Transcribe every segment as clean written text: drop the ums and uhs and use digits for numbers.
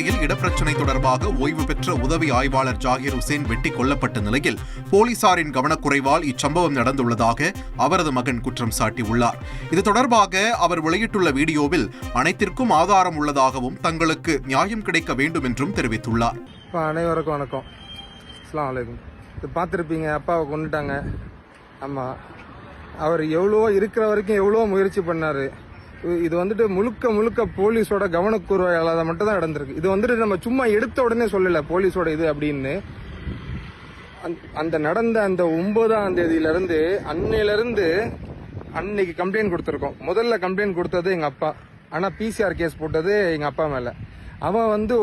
இந்நிலையில் இடப்பிரச்சினை தொடர்பாக ஓய்வு பெற்ற உதவி ஆய்வாளர் ஜாகிர் ஹுசேன் வெட்டி கொல்லப்பட்ட நிலையில் போலீசாரின் கவனக்குறைவால் இச்சம்பவம் நடந்துள்ளதாக அவரது மகன் குற்றம் சாட்டியுள்ளார். இது தொடர்பாக அவர் வெளியிட்டுள்ள வீடியோவில் அனைத்திற்கும் ஆதாரம் உள்ளதாகவும் தங்களுக்கு நியாயம் கிடைக்க வேண்டும் என்றும் தெரிவித்துள்ளார். அனைவருக்கும் வணக்கம். அஸ்ஸலாமு அலைக்கும். இது பார்த்துருப்பீங்க, அப்பாவை கொண்டுட்டாங்க. ஆமாம், அவர் எவ்வளோ இருக்கிற வரைக்கும் எவ்வளோ முயற்சி பண்ணார். இது வந்துட்டு முழுக்க போலீஸோட கவனக்குறைவால மட்டும் தான் நடந்திருக்கு. இது வந்துட்டு நம்ம சும்மா எடுத்த உடனே சொல்லலை போலீஸோட இது அப்படின்னு. அந்த நடந்த அந்த 9ஆம் தேதியிலிருந்து அன்னையிலிருந்து அன்னைக்கு கம்ப்ளைண்ட் கொடுத்துருக்கோம். முதல்ல கம்ப்ளைண்ட் கொடுத்தது எங்கள் அப்பா, ஆனால் பிசிஆர் கேஸ் போட்டது எங்கள் அப்பா மேலே. அவன் வந்து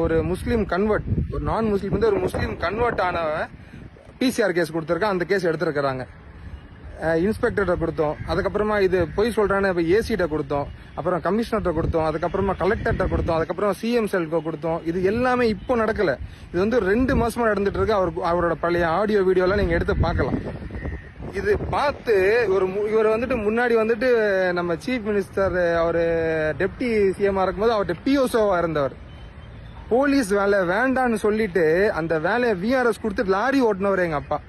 ஒரு முஸ்லீம் கன்வெர்ட், ஒரு நான் முஸ்லீம் வந்து ஒரு முஸ்லீம் கன்வெர்ட் ஆனவன் பிசிஆர் கேஸ் கொடுத்துருக்கான். அந்த கேஸ் எடுத்துருக்கிறாங்க. இன்ஸ்பெக்டர்கிட்ட கொடுத்தோம். அதுக்கப்புறமா இது பொய் சொல்றான்னு இப்போ ஏசிட்ட கொடுத்தோம். அப்புறம் கமிஷனர்கிட்ட கொடுத்தோம். அதுக்கப்புறமா கலெக்டர்கிட்ட கொடுத்தோம். அதுக்கப்புறம் சிஎம் செல்கோ கொடுத்தோம். இது எல்லாமே இப்போ நடக்கல. இது வந்து 2 மாசமா நடந்துட்டு இருக்கு. அவரோட பழைய ஆடியோ வீடியோலாம் நீங்க எடுத்து பார்க்கலாம். இது பார்த்து இவர் வந்துட்டு முன்னாடி வந்துட்டு நம்ம சீஃப் மினிஸ்டர் அவர் டெப்டி சிஎம்ஆ இருக்கும்போது அவர்கிட்ட பிஓசோவா இருந்தவர். போலீஸ் வேலை வேண்டான்னு சொல்லிட்டு அந்த வேலையை விஆர்எஸ் கொடுத்து லாரி ஓட்டினவர் எங்க அப்பா.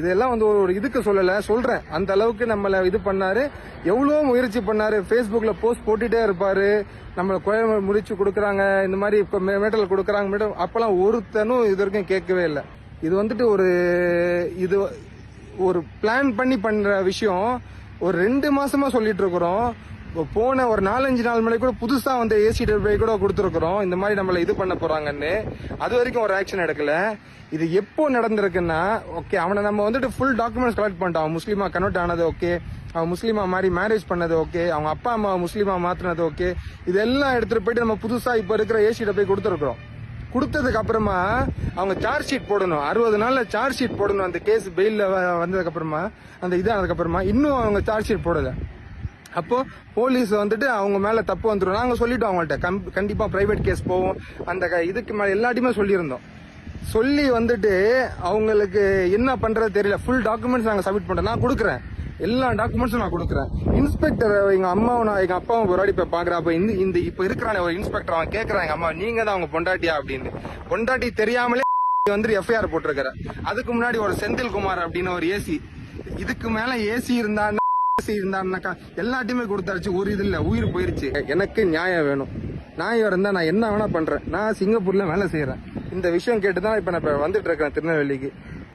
இதெல்லாம் வந்து ஒரு இதுக்கு சொல்றேன். அந்த அளவுக்கு நம்மள இது பண்ணாரு. எவ்வளவு முயற்சி பண்ணாரு. Facebookல போஸ்ட் போட்டுட்டே இருப்பாரு. நம்மள கோயில் முடிச்சு கொடுக்குறாங்க, இந்த மாதிரி இப்ப மெடல் கொடுக்குறாங்க. அப்பெல்லாம் ஒருத்தனும் இது வரைக்கும் கேட்கவே இல்லை. இது வந்துட்டு ஒரு பிளான் பண்ணி பண்ற விஷயம். ஒரு 2 மாசமா சொல்லிட்டு இருக்கிறோம். போன ஒரு 4-5 நாள் முன்னாடி கூட புதுசா வந்து ஏசி கூட கொடுத்துருக்கிறோம், இந்த மாதிரி நம்மள இது பண்ண போறாங்கன்னு. அது வரைக்கும் ஒரு ஆக்ஷன் எடுக்கல. இது எப்போ நடந்திருக்குன்னா, ஓகே அவனை நம்ம வந்துட்டு ஃபுல் டாக்குமெண்ட்ஸ் கலெக்ட் பண்ணிட்டோம். அவன் முஸ்லீமா கன்வெர்ட் ஆனது ஓகே, அவன் முஸ்லீமா மாதிரி மேரேஜ் பண்ணது ஓகே, அவங்க அப்பா அம்மா முஸ்லீமா மாத்தினது ஓகே, இதெல்லாம் எடுத்துட்டு போயிட்டு நம்ம புதுசா இப்ப இருக்கிற ஏசிட்ட போய் கொடுத்துருக்கிறோம். கொடுத்ததுக்கு அப்புறமா அவங்க சார்ஜ் ஷீட் போடணும். 60 நாள்ல சார்ஜ் ஷீட் போடணும். அந்த கேஸ் பெயில வந்ததுக்கு அப்புறமா, அந்த இதானதுக்கு அப்புறமா இன்னும் அவங்க சார்ஜ் ஷீட் போடல. அப்போ போலீஸ் வந்துட்டு அவங்க மேல தப்பு வந்துடும். நாங்க சொல்லிட்டோம் அவங்கள்ட்ட, கண்டிப்பா பிரைவேட் கேஸ் போவோம். அந்த இதுக்கு மேல எல்லாத்தையுமே சொல்லியிருந்தோம். சொல்லி வந்துட்டு அவங்களுக்கு என்ன பண்றது தெரியல. ஃபுல் டாக்குமெண்ட்ஸ் நாங்க சப்மிட் பண்றோம். நான் கொடுக்குறேன், எல்லா டாக்குமெண்ட்ஸும் நான் கொடுக்குறேன். இன்ஸ்பெக்டர் எங்க அம்மாவும் எங்க அப்பாவும் ஒரு வாடி போய் பாக்குறேன். அப்ப இந்த இப்ப இருக்கிறான ஒரு இன்ஸ்பெக்டர், அவன் கேட்கறான் எங்க அம்மா, நீங்க தான் அவங்க பொண்டாட்டியா அப்படின்னு. பொண்டாட்டி தெரியாமலே வந்து எஃப்ஐஆர் போட்டிருக்கிற. அதுக்கு முன்னாடி ஒரு செந்தில்குமார் அப்படின்னு ஒரு ஏசி, இதுக்கு மேல ஏசி இருந்தான்னாக்கா எல்லாத்தையுமே கொடுத்தாச்சு. ஒரு இது இல்ல, உயிர் போயிருச்சு. எனக்கு நியாயம் வேணும். நியாயம் இருந்தா நான் என்ன வேணா பண்றேன். நான் சிங்கப்பூர்ல வேலை செய்யறேன். இந்த விஷயம் கேட்டுதான் இப்ப நான் வந்துட்டு இருக்கேன் திருநெல்வேலிக்கு.